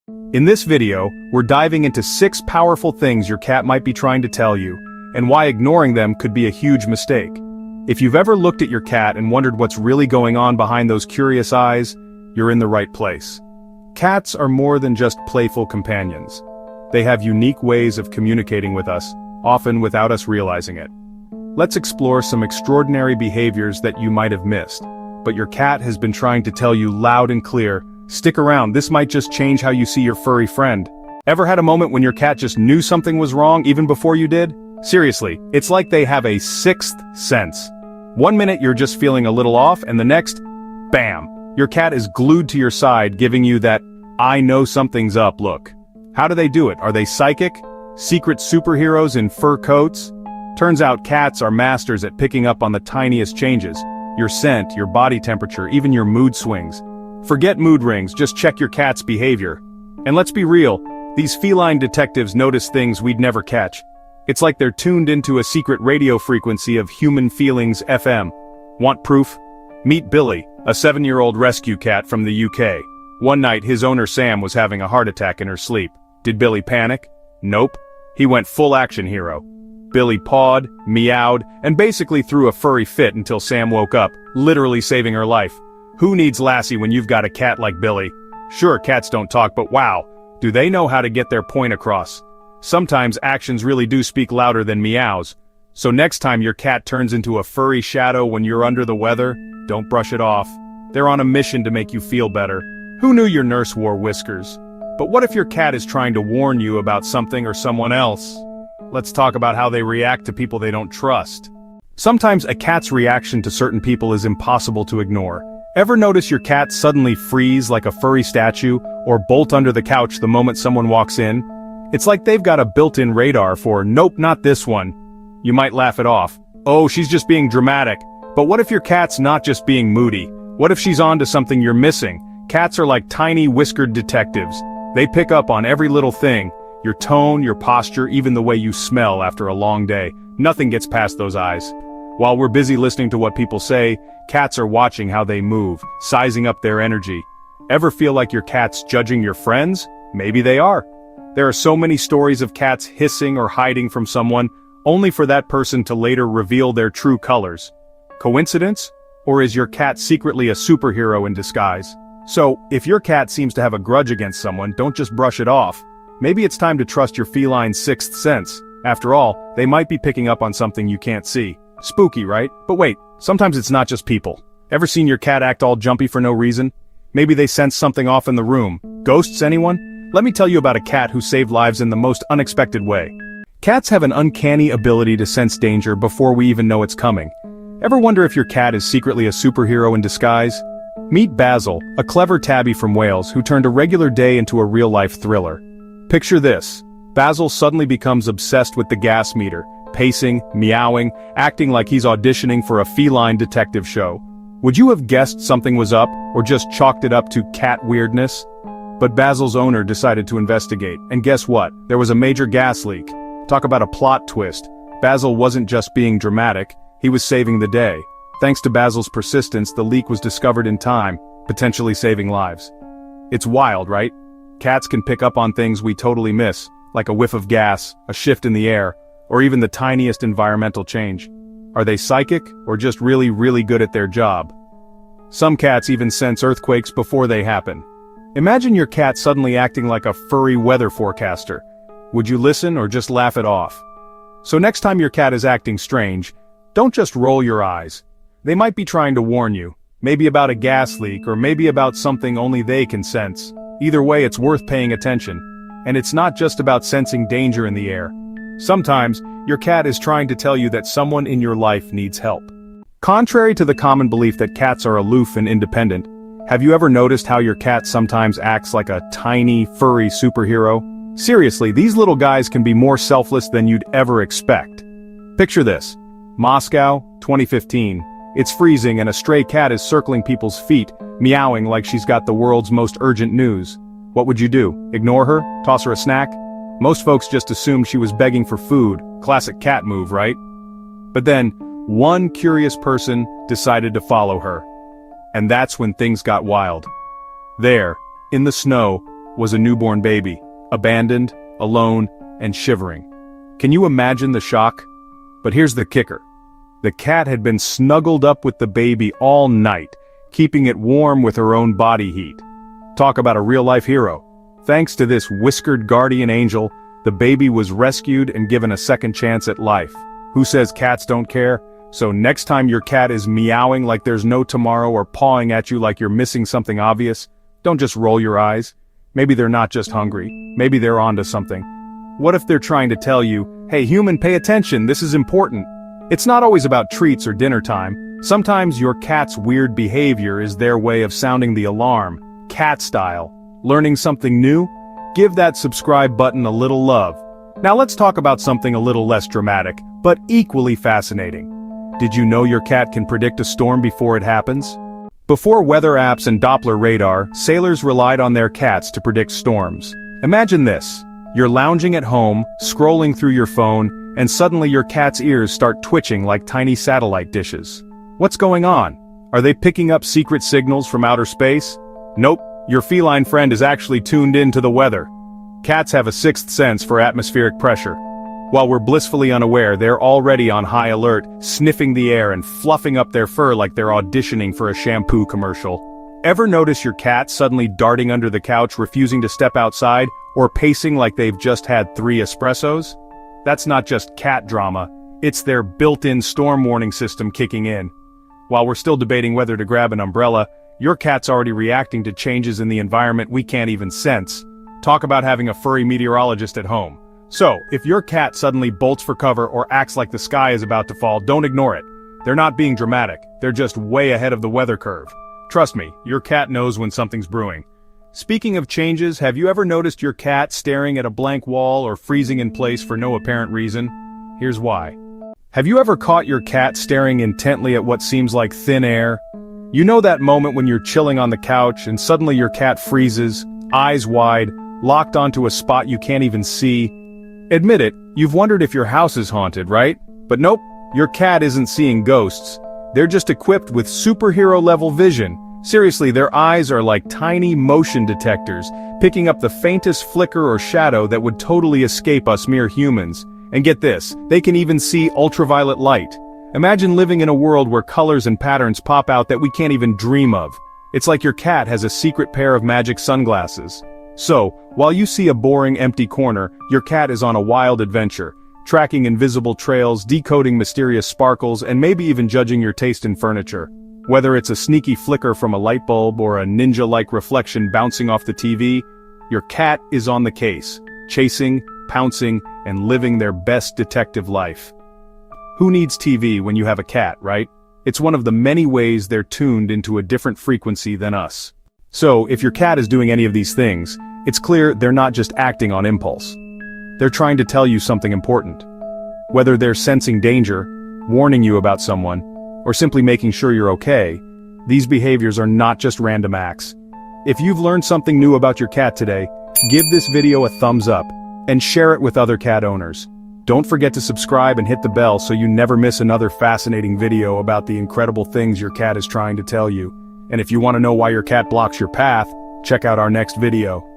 In this video, we're diving into 6 powerful things your cat might be trying to tell you, and why ignoring them could be a huge mistake. If you've ever looked at your cat and wondered what's really going on behind those curious eyes, you're in the right place. Cats are more than just playful companions. They have unique ways of communicating with us, often without us realizing it. Let's explore some extraordinary behaviors that you might have missed, but your cat has been trying to tell you loud and clear. Stick around, this might just change how you see your furry friend. Ever had a moment when your cat just knew something was wrong even before you did? Seriously, it's like they have a sixth sense. One minute you're just feeling a little off, and the next, bam, your cat is glued to your side, giving you that, I know something's up look. How do they do it? Are they psychic? Secret superheroes in fur coats? Turns out cats are masters at picking up on the tiniest changes. Your scent, your body temperature, even your mood swings. Forget mood rings, just check your cat's behavior. And let's be real, these feline detectives notice things we'd never catch. It's like they're tuned into a secret radio frequency of human feelings FM. Want proof? Meet Billy, a 7-year-old rescue cat from the UK. One night his owner Sam was having a heart attack in her sleep. Did Billy panic? Nope. He went full action hero. Billy pawed, meowed, and basically threw a furry fit until Sam woke up, literally saving her life. Who needs Lassie when you've got a cat like Billy? Sure, cats don't talk, but wow, do they know how to get their point across. Sometimes actions really do speak louder than meows. So next time your cat turns into a furry shadow when you're under the weather, don't brush it off. They're on a mission to make you feel better. Who knew your nurse wore whiskers? But what if your cat is trying to warn you about something or someone else? Let's talk about how they react to people they don't trust. Sometimes a cat's reaction to certain people is impossible to ignore. Ever notice your cat suddenly freeze like a furry statue, or bolt under the couch the moment someone walks in? It's like they've got a built-in radar for, nope, not this one. You might laugh it off. Oh, she's just being dramatic. But what if your cat's not just being moody? What if she's on to something you're missing? Cats are like tiny whiskered detectives. They pick up on every little thing. Your tone, your posture, even the way you smell after a long day. Nothing gets past those eyes. While we're busy listening to what people say, cats are watching how they move, sizing up their energy. Ever feel like your cat's judging your friends? Maybe they are. There are so many stories of cats hissing or hiding from someone, only for that person to later reveal their true colors. Coincidence? Or is your cat secretly a superhero in disguise? So, if your cat seems to have a grudge against someone, don't just brush it off. Maybe it's time to trust your feline's sixth sense. After all, they might be picking up on something you can't see. Spooky, right? But wait, sometimes it's not just people. Ever seen your cat act all jumpy for no reason? Maybe they sense something off in the room. Ghosts, anyone? Let me tell you about a cat who saved lives in the most unexpected way. Cats have an uncanny ability to sense danger before we even know it's coming. Ever wonder if your cat is secretly a superhero in disguise? Meet Basil, a clever tabby from Wales who turned a regular day into a real-life thriller. Picture this. Basil suddenly becomes obsessed with the gas meter, pacing, meowing, acting like he's auditioning for a feline detective show. Would you have guessed something was up, or just chalked it up to cat weirdness? But Basil's owner decided to investigate, and guess what? There was a major gas leak. Talk about a plot twist. Basil wasn't just being dramatic, he was saving the day. Thanks to Basil's persistence, the leak was discovered in time, potentially saving lives. It's wild, right? Cats can pick up on things we totally miss, like a whiff of gas, a shift in the air, or even the tiniest environmental change. Are they psychic, or just really, really good at their job? Some cats even sense earthquakes before they happen. Imagine your cat suddenly acting like a furry weather forecaster. Would you listen or just laugh it off? So next time your cat is acting strange, don't just roll your eyes. They might be trying to warn you, maybe about a gas leak or maybe about something only they can sense. Either way, it's worth paying attention. And it's not just about sensing danger in the air. Sometimes, your cat is trying to tell you that someone in your life needs help. Contrary to the common belief that cats are aloof and independent, have you ever noticed how your cat sometimes acts like a tiny, furry superhero? Seriously, these little guys can be more selfless than you'd ever expect. Picture this. Moscow, 2015. It's freezing and a stray cat is circling people's feet, meowing like she's got the world's most urgent news. What would you do? Ignore her? Toss her a snack? Most folks just assumed she was begging for food. Classic cat move, right? But then, one curious person decided to follow her. And that's when things got wild. There, in the snow, was a newborn baby, abandoned, alone, and shivering. Can you imagine the shock? But here's the kicker. The cat had been snuggled up with the baby all night, keeping it warm with her own body heat. Talk about a real-life hero. Thanks to this whiskered guardian angel, the baby was rescued and given a second chance at life. Who says cats don't care? So next time your cat is meowing like there's no tomorrow or pawing at you like you're missing something obvious, don't just roll your eyes. Maybe they're not just hungry. Maybe they're onto something. What if they're trying to tell you, hey human, pay attention, this is important. It's not always about treats or dinner time. Sometimes your cat's weird behavior is their way of sounding the alarm, cat style. Learning something new? Give that subscribe button a little love. Now let's talk about something a little less dramatic, but equally fascinating. Did you know your cat can predict a storm before it happens? Before weather apps and Doppler radar, sailors relied on their cats to predict storms. Imagine this. You're lounging at home, scrolling through your phone, and suddenly your cat's ears start twitching like tiny satellite dishes. What's going on? Are they picking up secret signals from outer space? Nope, your feline friend is actually tuned in to the weather. Cats have a sixth sense for atmospheric pressure. While we're blissfully unaware, they're already on high alert, sniffing the air and fluffing up their fur like they're auditioning for a shampoo commercial. Ever notice your cat suddenly darting under the couch, refusing to step outside, or pacing like they've just had 3 espressos? That's not just cat drama, it's their built-in storm warning system kicking in. While we're still debating whether to grab an umbrella, your cat's already reacting to changes in the environment we can't even sense. Talk about having a furry meteorologist at home. So, if your cat suddenly bolts for cover or acts like the sky is about to fall, don't ignore it. They're not being dramatic, they're just way ahead of the weather curve. Trust me, your cat knows when something's brewing. Speaking of changes, have you ever noticed your cat staring at a blank wall or freezing in place for no apparent reason? Here's why. Have you ever caught your cat staring intently at what seems like thin air? You know that moment when you're chilling on the couch and suddenly your cat freezes, eyes wide, locked onto a spot you can't even see? Admit it, you've wondered if your house is haunted, right? But nope, your cat isn't seeing ghosts. They're just equipped with superhero-level vision. Seriously, their eyes are like tiny motion detectors, picking up the faintest flicker or shadow that would totally escape us mere humans. And get this, they can even see ultraviolet light. Imagine living in a world where colors and patterns pop out that we can't even dream of. It's like your cat has a secret pair of magic sunglasses. So, while you see a boring empty corner, your cat is on a wild adventure, tracking invisible trails, decoding mysterious sparkles, and maybe even judging your taste in furniture. Whether it's a sneaky flicker from a light bulb or a ninja-like reflection bouncing off the TV, your cat is on the case, chasing, pouncing, and living their best detective life. Who needs TV when you have a cat, right? It's one of the many ways they're tuned into a different frequency than us. So, if your cat is doing any of these things, it's clear they're not just acting on impulse. They're trying to tell you something important. Whether they're sensing danger, warning you about someone, or simply making sure you're okay, these behaviors are not just random acts. If you've learned something new about your cat today, give this video a thumbs up, and share it with other cat owners. Don't forget to subscribe and hit the bell so you never miss another fascinating video about the incredible things your cat is trying to tell you. And if you want to know why your cat blocks your path, check out our next video.